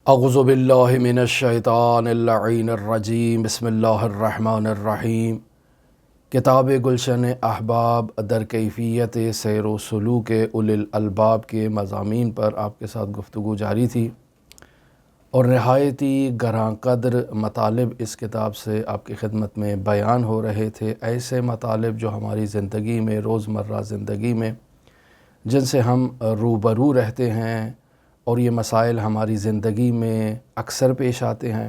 اعوذ باللہ من الشیطان اللعین الرجیم بسم اللہ الرحمن الرحیم۔ کتاب گلشن احباب در کیفیت سیر و سلوک اولی الالباب کے مضامین پر آپ کے ساتھ گفتگو جاری تھی، اور نہایتی گراں قدر مطالب اس کتاب سے آپ کی خدمت میں بیان ہو رہے تھے۔ ایسے مطالب جو ہماری زندگی میں، روزمرہ زندگی میں، جن سے ہم روبرو رہتے ہیں، اور یہ مسائل ہماری زندگی میں اکثر پیش آتے ہیں،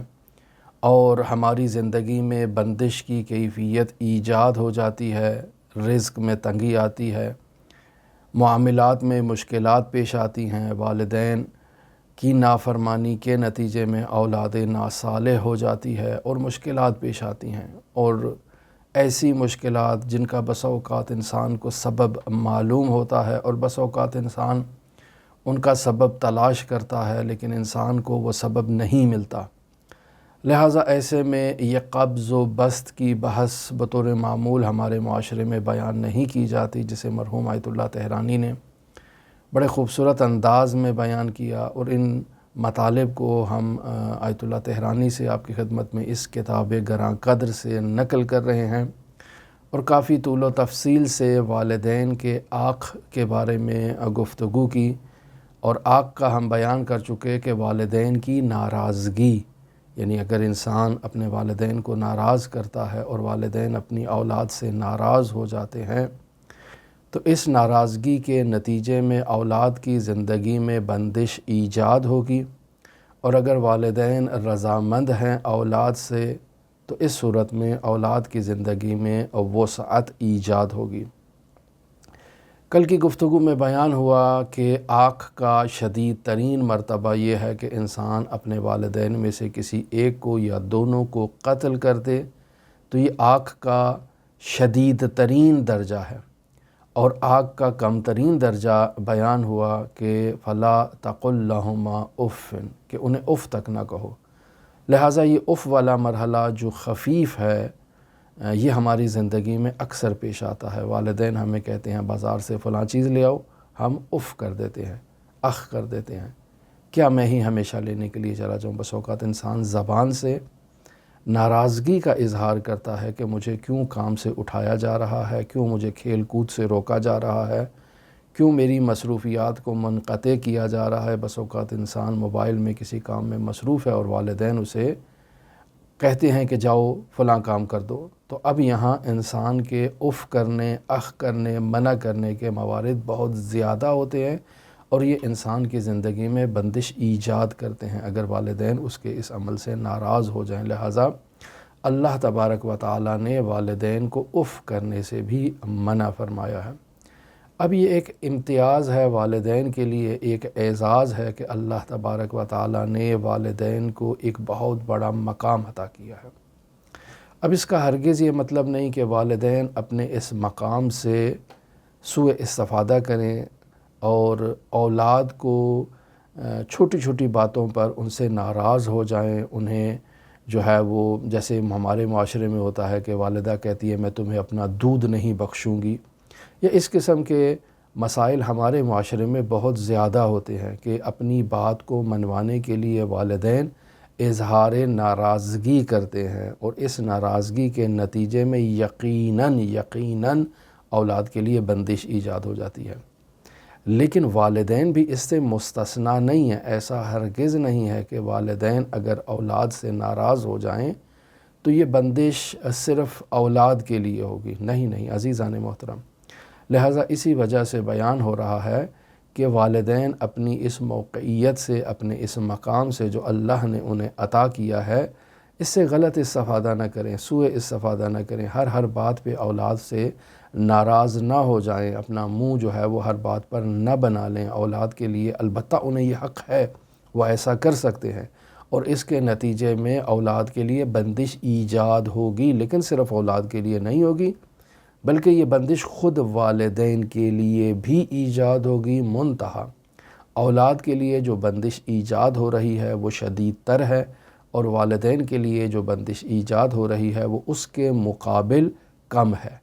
اور ہماری زندگی میں بندش کی کیفیت ایجاد ہو جاتی ہے، رزق میں تنگی آتی ہے، معاملات میں مشکلات پیش آتی ہیں، والدین کی نافرمانی کے نتیجے میں اولاد ناصالح ہو جاتی ہے اور مشکلات پیش آتی ہیں، اور ایسی مشکلات جن کا بسا اوقات انسان کو سبب معلوم ہوتا ہے، اور بسا اوقات انسان ان کا سبب تلاش کرتا ہے لیکن انسان کو وہ سبب نہیں ملتا۔ لہٰذا ایسے میں یہ قبض و بسط کی بحث بطور معمول ہمارے معاشرے میں بیان نہیں کی جاتی، جسے مرحوم آیت اللہ تہرانی نے بڑے خوبصورت انداز میں بیان کیا، اور ان مطالب کو ہم آیت اللہ تہرانی سے آپ کی خدمت میں اس کتاب گراں قدر سے نقل کر رہے ہیں، اور کافی طول و تفصیل سے والدین کے حق کے بارے میں گفتگو کی، اور حق کا ہم بیان کر چکے کہ والدین کی ناراضگی، یعنی اگر انسان اپنے والدین کو ناراض کرتا ہے اور والدین اپنی اولاد سے ناراض ہو جاتے ہیں، تو اس ناراضگی کے نتیجے میں اولاد کی زندگی میں بندش ایجاد ہوگی، اور اگر والدین رضامند ہیں اولاد سے تو اس صورت میں اولاد کی زندگی میں وسعت ایجاد ہوگی۔ کل کی گفتگو میں بیان ہوا کہ حق کا شدید ترین مرتبہ یہ ہے کہ انسان اپنے والدین میں سے کسی ایک کو یا دونوں کو قتل کر دے، تو یہ حق کا شدید ترین درجہ ہے، اور حق کا کم ترین درجہ بیان ہوا کہ فلا تقل لہما اف، کہ انہیں اف تک نہ کہو۔ لہٰذا یہ اف والا مرحلہ جو خفیف ہے، یہ ہماری زندگی میں اکثر پیش آتا ہے۔ والدین ہمیں کہتے ہیں بازار سے فلاں چیز لے آؤ، ہم اف کر دیتے ہیں، اخ کر دیتے ہیں، کیا میں ہی ہمیشہ لینے کے لیے چلا جاؤں۔ بس اوقات انسان زبان سے ناراضگی کا اظہار کرتا ہے کہ مجھے کیوں کام سے اٹھایا جا رہا ہے، کیوں مجھے کھیل کود سے روکا جا رہا ہے، کیوں میری مصروفیات کو منقطع کیا جا رہا ہے۔ بس اوقات انسان موبائل میں کسی کام میں مصروف ہے اور والدین اسے کہتے ہیں کہ جاؤ فلاں کام کر دو، تو اب یہاں انسان کے اف کرنے، اخ کرنے، منع کرنے کے موارد بہت زیادہ ہوتے ہیں، اور یہ انسان کی زندگی میں بندش ایجاد کرتے ہیں اگر والدین اس کے اس عمل سے ناراض ہو جائیں۔ لہٰذا اللہ تبارک و تعالیٰ نے والدین کو اف کرنے سے بھی منع فرمایا ہے۔ اب یہ ایک امتیاز ہے والدین کے لیے، ایک اعزاز ہے کہ اللہ تبارک و تعالیٰ نے والدین کو ایک بہت بڑا مقام عطا کیا ہے۔ اب اس کا ہرگز یہ مطلب نہیں کہ والدین اپنے اس مقام سے سوء استفادہ کریں اور اولاد کو چھوٹی چھوٹی باتوں پر ان سے ناراض ہو جائیں، انہیں جو ہے وہ جیسے ہمارے معاشرے میں ہوتا ہے کہ والدہ کہتی ہے میں تمہیں اپنا دودھ نہیں بخشوں گی، یا اس قسم کے مسائل ہمارے معاشرے میں بہت زیادہ ہوتے ہیں کہ اپنی بات کو منوانے کے لیے والدین اظہار ناراضگی کرتے ہیں، اور اس ناراضگی کے نتیجے میں یقیناً اولاد کے لیے بندش ایجاد ہو جاتی ہے۔ لیکن والدین بھی اس سے مستثنیٰ نہیں ہیں۔ ایسا ہرگز نہیں ہے کہ والدین اگر اولاد سے ناراض ہو جائیں تو یہ بندش صرف اولاد کے لیے ہوگی، نہیں عزیزان محترم۔ لہٰذا اسی وجہ سے بیان ہو رہا ہے کہ والدین اپنی اس موقعیت سے، اپنے اس مقام سے جو اللہ نے انہیں عطا کیا ہے، اس سے غلط استفادہ نہ کریں، سوء استفادہ نہ کریں، ہر بات پہ اولاد سے ناراض نہ ہو جائیں، اپنا منہ جو ہے وہ ہر بات پر نہ بنا لیں اولاد کے لیے۔ البتہ انہیں یہ حق ہے، وہ ایسا کر سکتے ہیں، اور اس کے نتیجے میں اولاد کے لیے بندش ایجاد ہوگی، لیکن صرف اولاد کے لیے نہیں ہوگی، بلکہ یہ بندش خود والدین کے لیے بھی ایجاد ہوگی۔ منتہا اولاد کے لیے جو بندش ایجاد ہو رہی ہے وہ شدید تر ہے، اور والدین کے لیے جو بندش ایجاد ہو رہی ہے وہ اس کے مقابل کم ہے۔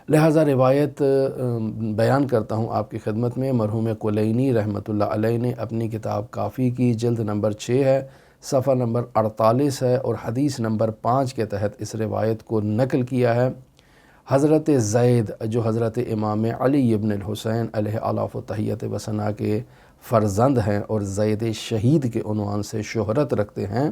لہٰذا روایت بیان کرتا ہوں آپ کی خدمت میں۔ مرحوم کلینی رحمۃ اللہ علیہ نے اپنی کتاب کافی کی جلد نمبر 6 ہے، صفحہ نمبر 48 ہے، اور حدیث نمبر 5 کے تحت اس روایت کو نقل کیا ہے۔ حضرت زید جو حضرت امام علی ابن الحسین علیہ آلاف و تحیت و ثنا کے فرزند ہیں اور زید شہید کے عنوان سے شہرت رکھتے ہیں،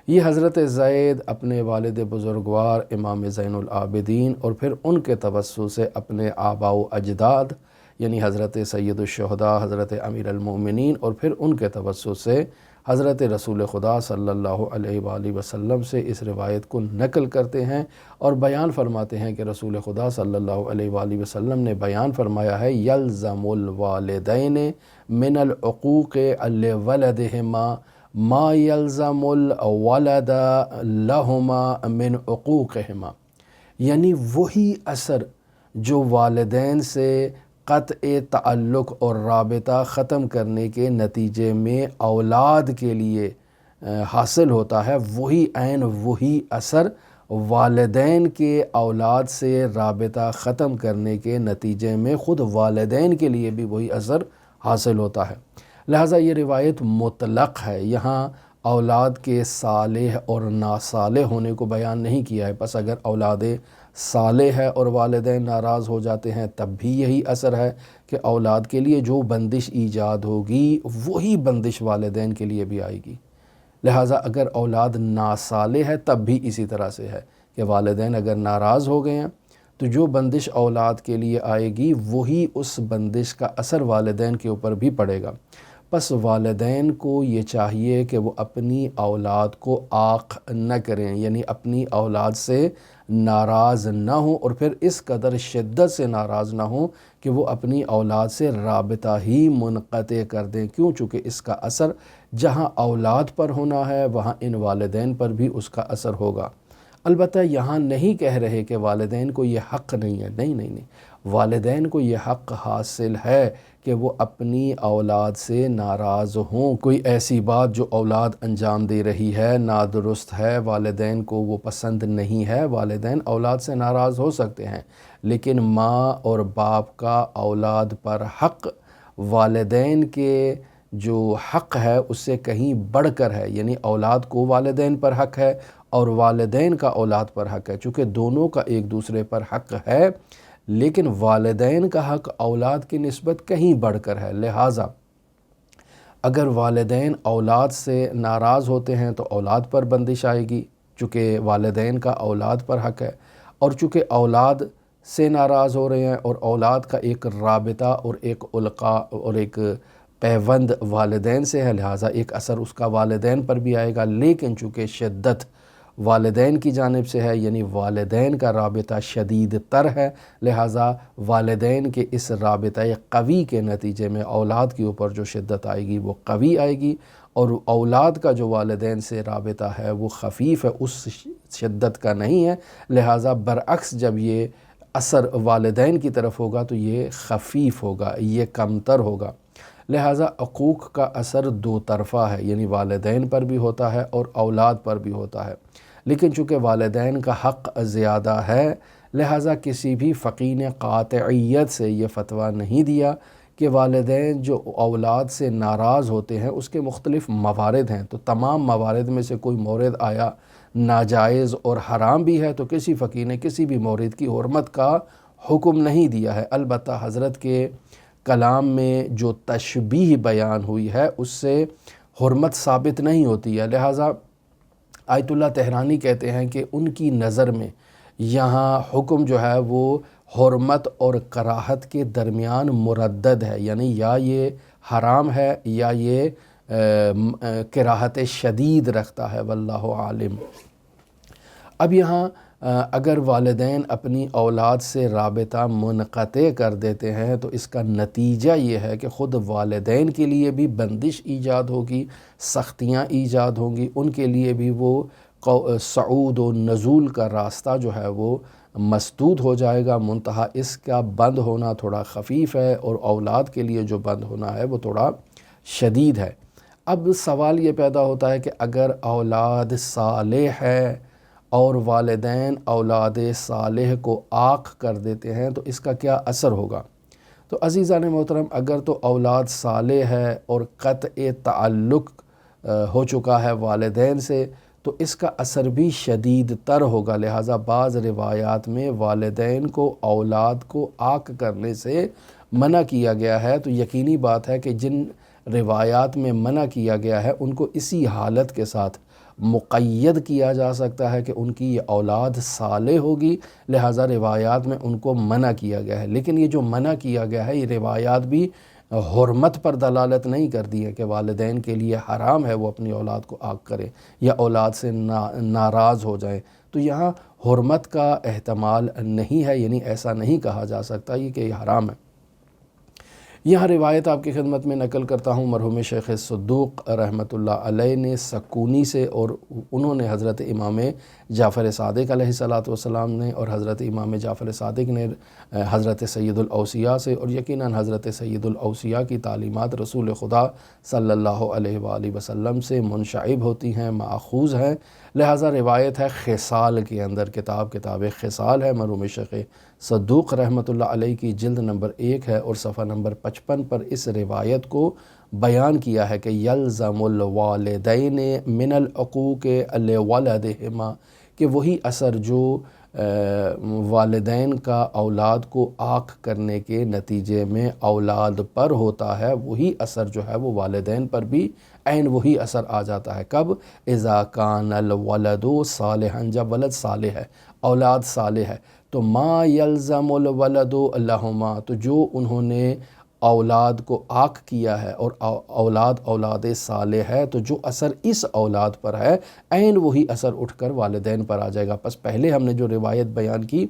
یہ حضرت زید اپنے والد بزرگوار امام زین العابدین اور پھر ان کے توسط سے اپنے آباء و اجداد یعنی حضرت سید الشہداء حضرت امیر المومنین اور پھر ان کے توسط سے حضرت رسول خدا صلی اللہ علیہ وآلہ وسلم سے اس روایت کو نقل کرتے ہیں اور بیان فرماتے ہیں کہ رسول خدا صلی اللہ علیہ وآلہ وسلم نے بیان فرمایا ہے، یلزم الوالدین من العقوق لولدہما ما یلزم الولد لہما من عقوقہما، یعنی وہی اثر جو والدین سے قطع تعلق اور رابطہ ختم کرنے کے نتیجے میں اولاد کے لیے حاصل ہوتا ہے، وہی اثر والدین کے اولاد سے رابطہ ختم کرنے کے نتیجے میں خود والدین کے لیے بھی وہی اثر حاصل ہوتا ہے۔ لہٰذا یہ روایت مطلق ہے، یہاں اولاد کے صالح اور ناصالح ہونے کو بیان نہیں کیا ہے۔ پس اگر اولاد صالح ہے اور والدین ناراض ہو جاتے ہیں تب بھی یہی اثر ہے کہ اولاد کے لیے جو بندش ایجاد ہوگی وہی بندش والدین کے لیے بھی آئے گی۔ لہٰذا اگر اولاد ناصالح ہے تب بھی اسی طرح سے ہے کہ والدین اگر ناراض ہو گئے ہیں تو جو بندش اولاد کے لیے آئے گی وہی اس بندش کا اثر والدین کے اوپر بھی پڑے گا۔ پس والدین کو یہ چاہیے کہ وہ اپنی اولاد کو عاق نہ کریں، یعنی اپنی اولاد سے ناراض نہ ہوں اور پھر اس قدر شدت سے ناراض نہ ہوں کہ وہ اپنی اولاد سے رابطہ ہی منقطع کر دیں، کیوں؟ چونکہ اس کا اثر جہاں اولاد پر ہونا ہے وہاں ان والدین پر بھی اس کا اثر ہوگا۔ البتہ یہاں نہیں کہہ رہے کہ والدین کو یہ حق نہیں ہے، نہیں، والدین کو یہ حق حاصل ہے کہ وہ اپنی اولاد سے ناراض ہوں۔ کوئی ایسی بات جو اولاد انجام دے رہی ہے نادرست ہے، والدین کو وہ پسند نہیں ہے، والدین اولاد سے ناراض ہو سکتے ہیں، لیکن ماں اور باپ کا اولاد پر حق والدین کے جو حق ہے اس سے کہیں بڑھ کر ہے، یعنی اولاد کو والدین پر حق ہے اور والدین کا اولاد پر حق ہے، چونکہ دونوں کا ایک دوسرے پر حق ہے، لیکن والدین کا حق اولاد کی نسبت کہیں بڑھ کر ہے۔ لہٰذا اگر والدین اولاد سے ناراض ہوتے ہیں تو اولاد پر بندش آئے گی، چونکہ والدین کا اولاد پر حق ہے، اور چونکہ اولاد سے ناراض ہو رہے ہیں اور اولاد کا ایک رابطہ اور ایک القاء اور ایک پیوند والدین سے ہے، لہٰذا ایک اثر اس کا والدین پر بھی آئے گا، لیکن چونکہ شدت والدین کی جانب سے ہے، یعنی والدین کا رابطہ شدید تر ہے، لہٰذا والدین کے اس رابطہ قوی کے نتیجے میں اولاد کے اوپر جو شدت آئے گی وہ قوی آئے گی، اور اولاد کا جو والدین سے رابطہ ہے وہ خفیف ہے، اس شدت کا نہیں ہے، لہٰذا برعکس جب یہ اثر والدین کی طرف ہوگا تو یہ خفیف ہوگا، یہ کمتر ہوگا۔ لہٰذا عقوق کا اثر دو طرفہ ہے، یعنی والدین پر بھی ہوتا ہے اور اولاد پر بھی ہوتا ہے، لیکن چونکہ والدین کا حق زیادہ ہے لہٰذا کسی بھی فقیہ نے قاطعیت سے یہ فتویٰ نہیں دیا کہ والدین جو اولاد سے ناراض ہوتے ہیں اس کے مختلف موارد ہیں، تو تمام موارد میں سے کوئی مورد آیا ناجائز اور حرام بھی ہے تو کسی فقیہ نے کسی بھی مورد کی حرمت کا حکم نہیں دیا ہے۔ البتہ حضرت کے کلام میں جو تشبیہ بیان ہوئی ہے اس سے حرمت ثابت نہیں ہوتی ہے، لہٰذا آیت اللہ تہرانی کہتے ہیں کہ ان کی نظر میں یہاں حکم جو ہے وہ حرمت اور کراہت کے درمیان مردد ہے، یعنی یا یہ حرام ہے یا یہ کراہت شدید رکھتا ہے، واللہ عالم۔ اب یہاں اگر والدین اپنی اولاد سے رابطہ منقطع کر دیتے ہیں تو اس کا نتیجہ یہ ہے کہ خود والدین کے لیے بھی بندش ایجاد ہوگی، سختیاں ایجاد ہوں گی، ان کے لیے بھی وہ صعود و نزول کا راستہ جو ہے وہ مسدود ہو جائے گا، منتہا اس کا بند ہونا تھوڑا خفیف ہے اور اولاد کے لیے جو بند ہونا ہے وہ تھوڑا شدید ہے۔ اب سوال یہ پیدا ہوتا ہے کہ اگر اولاد صالح ہے اور والدین اولاد صالح کو عاق کر دیتے ہیں تو اس کا کیا اثر ہوگا؟ تو عزیزان محترم، اگر تو اولاد صالح ہے اور قطع تعلق ہو چکا ہے والدین سے تو اس کا اثر بھی شدید تر ہوگا۔ لہٰذا بعض روایات میں والدین کو اولاد کو عاق کرنے سے منع کیا گیا ہے۔ تو یقینی بات ہے کہ جن روایات میں منع کیا گیا ہے ان کو اسی حالت کے ساتھ مقید کیا جا سکتا ہے کہ ان کی یہ اولاد صالح ہوگی، لہٰذا روایات میں ان کو منع کیا گیا ہے۔ لیکن یہ جو منع کیا گیا ہے یہ روایات بھی حرمت پر دلالت نہیں کرتی ہے کہ والدین کے لیے حرام ہے وہ اپنی اولاد کو عاق کریں یا اولاد سے ناراض ہو جائیں۔ تو یہاں حرمت کا احتمال نہیں ہے، یعنی ایسا نہیں کہا جا سکتا یہ کہ یہ حرام ہے۔ یہاں روایت آپ کی خدمت میں نقل کرتا ہوں مرحوم شیخ صدوق رحمۃ اللہ علیہ نے سکونی سے، اور انہوں نے حضرت امام جعفر صادق علیہ الصلاۃ والسلام نے اور حضرت امام جعفر صادق نے حضرت سید الاوصیاء سے، اور یقیناً حضرت سید الاوصیاء کی تعلیمات رسول خدا صلی اللہ علیہ وآلہ وسلم سے منشعب ہوتی ہیں، ماخوذ ہیں۔ لہٰذا روایت ہے خصال کے اندر، کتاب خصال ہے مرحوم شیخ صدوق رحمۃ اللہ علیہ کی، جلد نمبر 1 ہے اور صفحہ نمبر 55 پر اس روایت کو بیان کیا ہے کہ یلزم الوالدین من العقوق لولدہما، کہ وہی اثر جو والدین کا اولاد کو عاق کرنے کے نتیجے میں اولاد پر ہوتا ہے، وہی اثر جو ہے وہ والدین پر بھی عین وہی اثر آ جاتا ہے۔ کب؟ اذا کان الولد صالحا، جب ولد صالح ہے، اولاد صالح ہے۔ تو ما یلزم الولد لہما، تو جو انہوں نے اولاد کو عاق کیا ہے اور اولاد صالح ہے، تو جو اثر اس اولاد پر ہے عین وہی اثر اٹھ کر والدین پر آ جائے گا۔ پس پہلے ہم نے جو روایت بیان کی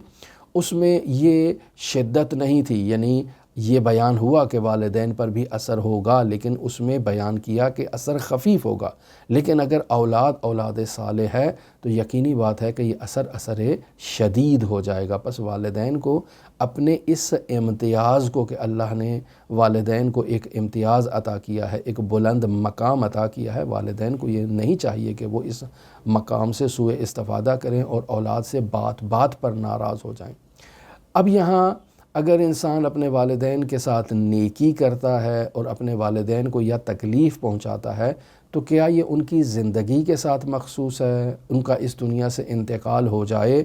اس میں یہ شدت نہیں تھی، یعنی یہ بیان ہوا کہ والدین پر بھی اثر ہوگا، لیکن اس میں بیان کیا کہ اثر خفیف ہوگا۔ لیکن اگر اولاد صالح ہے تو یقینی بات ہے کہ یہ اثر شدید ہو جائے گا۔ پس والدین کو اپنے اس امتیاز کو، کہ اللہ نے والدین کو ایک امتیاز عطا کیا ہے، ایک بلند مقام عطا کیا ہے، والدین کو یہ نہیں چاہیے کہ وہ اس مقام سے سوء استفادہ کریں اور اولاد سے بات پر ناراض ہو جائیں۔ اب یہاں اگر انسان اپنے والدین کے ساتھ نیکی کرتا ہے اور اپنے والدین کو یا تکلیف پہنچاتا ہے تو کیا یہ ان کی زندگی کے ساتھ مخصوص ہے؟ ان کا اس دنیا سے انتقال ہو جائے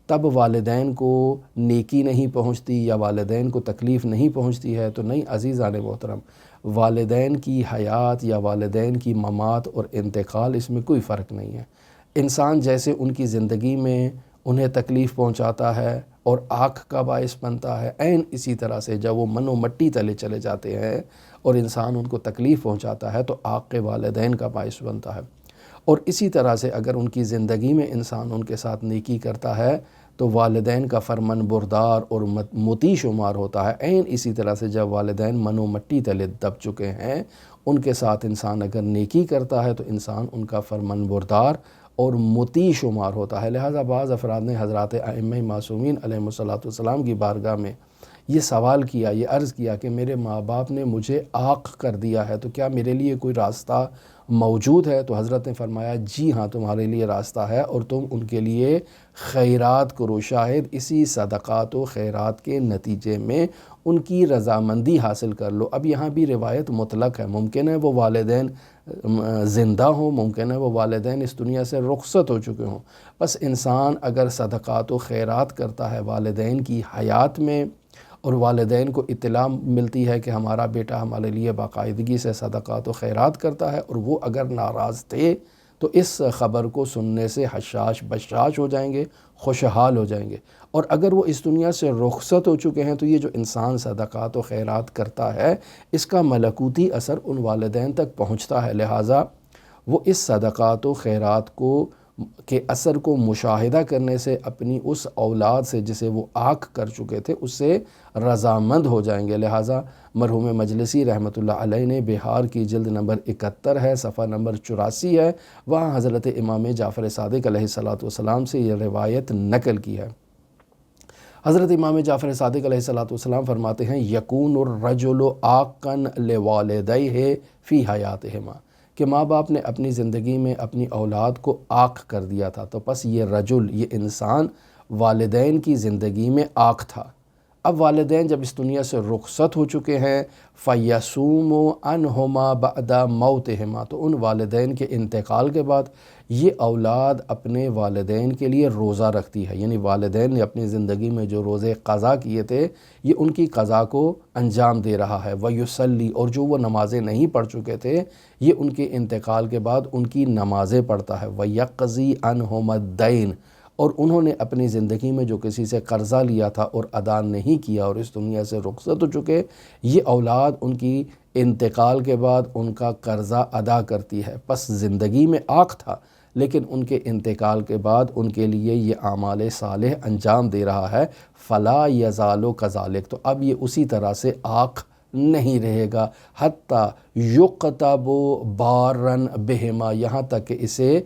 تب والدین کو نیکی نہیں پہنچتی یا والدین کو تکلیف نہیں پہنچتی ہے؟ تو نہیں عزیزان محترم، والدین کی حیات یا والدین کی ممات اور انتقال اس میں کوئی فرق نہیں ہے۔ انسان جیسے ان کی زندگی میں انہیں تکلیف پہنچاتا ہے اور عاق کا باعث بنتا ہے، عین اسی طرح سے جب وہ من و مٹی تلے چلے جاتے ہیں اور انسان ان کو تکلیف پہنچاتا ہے تو عاق والدین کا باعث بنتا ہے۔ اور اسی طرح سے اگر ان کی زندگی میں انسان ان کے ساتھ نیکی کرتا ہے تو والدین کا فرمان بردار اور مطیع شمار ہوتا ہے۔ عین اسی طرح سے جب والدین من و مٹی تلے دب چکے ہیں ان کے ساتھ انسان اگر نیکی کرتا ہے تو انسان ان کا فرمان بردار اور مطیع شمار ہوتا ہے۔ لہٰذا بعض افراد نے حضرات ائمہ معصومین علیہم الصلاۃ والسلام کی بارگاہ میں یہ سوال کیا، یہ عرض کیا کہ میرے ماں باپ نے مجھے عاق کر دیا ہے تو کیا میرے لیے کوئی راستہ موجود ہے؟ تو حضرت نے فرمایا جی ہاں، تمہارے لیے راستہ ہے اور تم ان کے لیے خیرات کرو، شاہد اسی صدقات و خیرات کے نتیجے میں ان کی رضامندی حاصل کر لو۔ اب یہاں بھی روایت مطلق ہے، ممکن ہے وہ والدین زندہ ہوں، ممکن ہے وہ والدین اس دنیا سے رخصت ہو چکے ہوں۔ بس انسان اگر صدقات و خیرات کرتا ہے والدین کی حیات میں اور والدین کو اطلاع ملتی ہے کہ ہمارا بیٹا ہمارے لیے باقاعدگی سے صدقات و خیرات کرتا ہے، اور وہ اگر ناراض تھے تو اس خبر کو سننے سے حشاش بشاش ہو جائیں گے، خوشحال ہو جائیں گے۔ اور اگر وہ اس دنیا سے رخصت ہو چکے ہیں تو یہ جو انسان صدقات و خیرات کرتا ہے اس کا ملکوتی اثر ان والدین تک پہنچتا ہے، لہٰذا وہ اس صدقات و خیرات کے اثر کو مشاہدہ کرنے سے اپنی اس اولاد سے جسے وہ عاق کر چکے تھے اس سے رضامند ہو جائیں گے۔ لہٰذا مرحوم مجلسی رحمۃ اللہ علیہ نے بہار کی جلد نمبر 71 ہے، صفحہ نمبر 84 ہے، وہاں حضرت امام جعفر صادق علیہ الصلاۃ والسلام سے یہ روایت نقل کی ہے۔ حضرت امام جعفر صادق علیہ الصلاۃ والسلام فرماتے ہیں یکون الرجل عاقا لوالدیہ فی حیاتہما، کہ ماں باپ نے اپنی زندگی میں اپنی اولاد کو عاق کر دیا تھا، تو پس یہ رجل، یہ انسان والدین کی زندگی میں عاق تھا۔ اب والدین جب اس دنیا سے رخصت ہو چکے ہیں، فَيَصُومُ عَنْهُمَا بَعْدَ مَوْتِهِمَا، تو ان والدین کے انتقال کے بعد یہ اولاد اپنے والدین کے لیے روزہ رکھتی ہے، یعنی والدین نے اپنی زندگی میں جو روزے قضا کیے تھے یہ ان کی قضا کو انجام دے رہا ہے۔ وَيُصَلِّي، اور جو وہ نمازیں نہیں پڑھ چکے تھے یہ ان کے انتقال کے بعد ان کی نمازیں پڑھتا ہے۔ وَيَقْضِي عَنْهُمَا الدَّيْنَ، اور انہوں نے اپنی زندگی میں جو کسی سے قرضہ لیا تھا اور ادا نہیں کیا اور اس دنیا سے رخصت ہو چکے، یہ اولاد ان کی انتقال کے بعد ان کا قرضہ ادا کرتی ہے۔ پس زندگی میں عاق تھا لیکن ان کے انتقال کے بعد ان کے لیے یہ اعمال صالح انجام دے رہا ہے۔ فَلَا يَزَالُ كَذَلِكَ، تو اب یہ اسی طرح سے عاق نہیں رہے گا، حتیٰ يُكْتَبُ بَارًا بِهِمَا، یہاں تک کہ اسے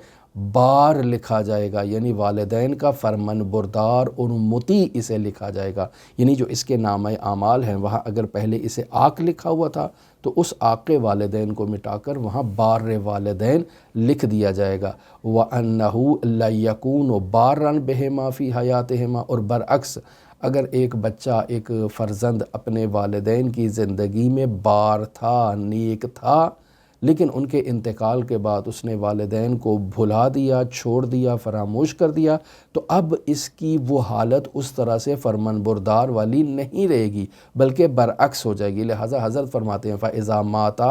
بار لکھا جائے گا، یعنی والدین کا فرمان بردار اور مطیع اسے لکھا جائے گا۔ یعنی جو اس کے نامہ اعمال ہیں وہاں اگر پہلے اسے عاق لکھا ہوا تھا تو اس عاق والدین کو مٹا کر وہاں بار والدین لکھ دیا جائے گا۔ وَأَنَّهُ لَيَكُونُ بَارًا بِهِمَا فِي حَيَاتِهِمَا، اور برعکس اگر ایک بچہ، ایک فرزند اپنے والدین کی زندگی میں بار تھا، نیک تھا، لیکن ان کے انتقال کے بعد اس نے والدین کو بھلا دیا، چھوڑ دیا، فراموش کر دیا، تو اب اس کی وہ حالت اس طرح سے فرمان بردار والی نہیں رہے گی بلکہ برعکس ہو جائے گی۔ لہٰذا حضرت فرماتے ہیں فَإِذَا مَاتَ،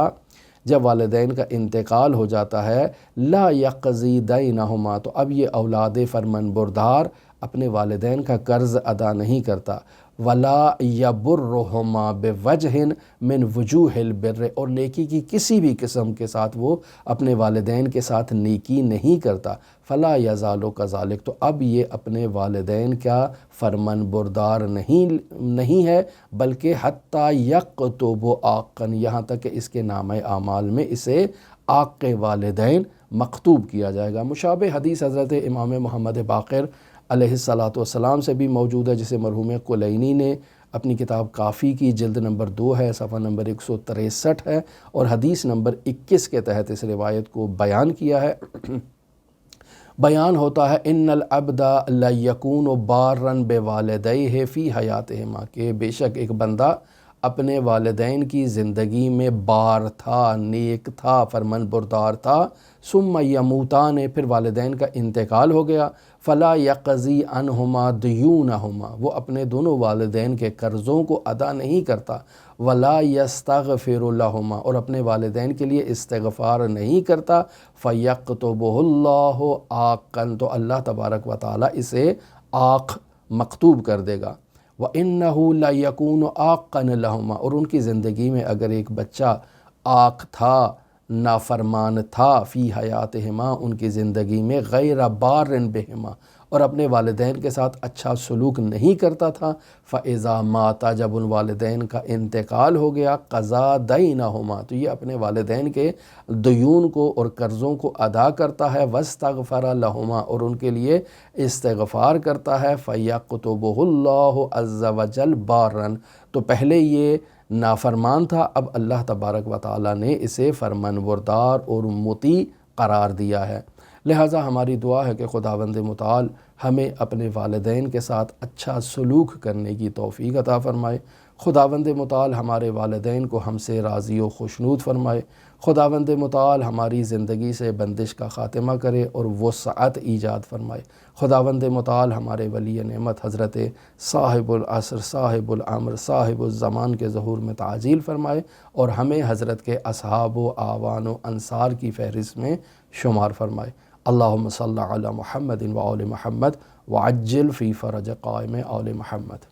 جب والدین کا انتقال ہو جاتا ہے، لا يقضی دینہما، تو اب یہ اولاد فرمان بردار اپنے والدین کا قرض ادا نہیں کرتا۔ ولا یبرہما بوجہ من وجوہ البر، اور نیکی کی کسی بھی قسم کے ساتھ وہ اپنے والدین کے ساتھ نیکی نہیں کرتا۔ فلا یزال کذالک، تو اب یہ اپنے والدین کا فرمان بردار نہیں ہے بلکہ حتی یکتب عاقا، یہاں تک کہ اس کے نامہ اعمال میں اسے عاق والدین مکتوب کیا جائے گا۔ مشابہ حدیث حضرت امام محمد باقر علیہ السلام سے بھی موجود ہے، جسے مرحوم کلینی نے اپنی کتاب کافی کی جلد نمبر 2 ہے، صفحہ نمبر 163 ہے، اور حدیث نمبر 21 کے تحت اس روایت کو بیان کیا ہے۔ بیان ہوتا ہے ان العبد لیکون بارا بوالدیہ فی حیاتہما، کہ بے شک ایک بندہ اپنے والدین کی زندگی میں بار تھا، نیک تھا، فرمان بردار تھا، ثم یموتان، پھر والدین کا انتقال ہو گیا، فلا یقضی عنہما دیونہما، وہ اپنے دونوں والدین کے قرضوں کو ادا نہیں کرتا، ولا یستغفر لہما، اور اپنے والدین کے لیے استغفار نہیں کرتا، فیکتبہ اللہ عاقا، تو اللہ تبارک و تعالیٰ اسے عاق مکتوب کر دے گا۔ وَإِنَّهُ لَيَكُونُ عَاقًا لَهُمَا، اور ان کی زندگی میں اگر ایک بچہ عاق تھا، نافرمان تھا، فی حیاتہما، ان کی زندگی میں، غیر بار بہما، اور اپنے والدین کے ساتھ اچھا سلوک نہیں کرتا تھا، فَإِذَا مَاتَ، جب ان والدین کا انتقال ہو گیا، قَضَى دَيْنَهُمَا، تو یہ اپنے والدین کے دیون کو اور قرضوں کو ادا کرتا ہے، وَاسْتَغْفَرَ لَهُمَا، اور ان کے لیے استغفار کرتا ہے، فَيَكْتُبُهُ اللَّهُ عَزَّ وَجَلَّ بَارًا، تو پہلے یہ نافرمان تھا، اب اللہ تبارک و تعالیٰ نے اسے فرمان بردار اور مطیع قرار دیا ہے۔ لہٰذا ہماری دعا ہے کہ خداوند متعال ہمیں اپنے والدین کے ساتھ اچھا سلوک کرنے کی توفیق عطا فرمائے۔ خداوند متعال ہمارے والدین کو ہم سے راضی و خوشنود فرمائے۔ خداوند متعال ہماری زندگی سے بندش کا خاتمہ کرے اور وسعت ایجاد فرمائے۔ خداوند متعال ہمارے ولی نعمت حضرت صاحب العصر، صاحب الامر، صاحب الزمان کے ظہور میں تعجیل فرمائے اور ہمیں حضرت کے اصحاب و اعوان و انصار کی فہرست میں شمار فرمائے۔ اللہم صلی علی محمد و آل محمد وعجل فی فرج قائم آل محمد۔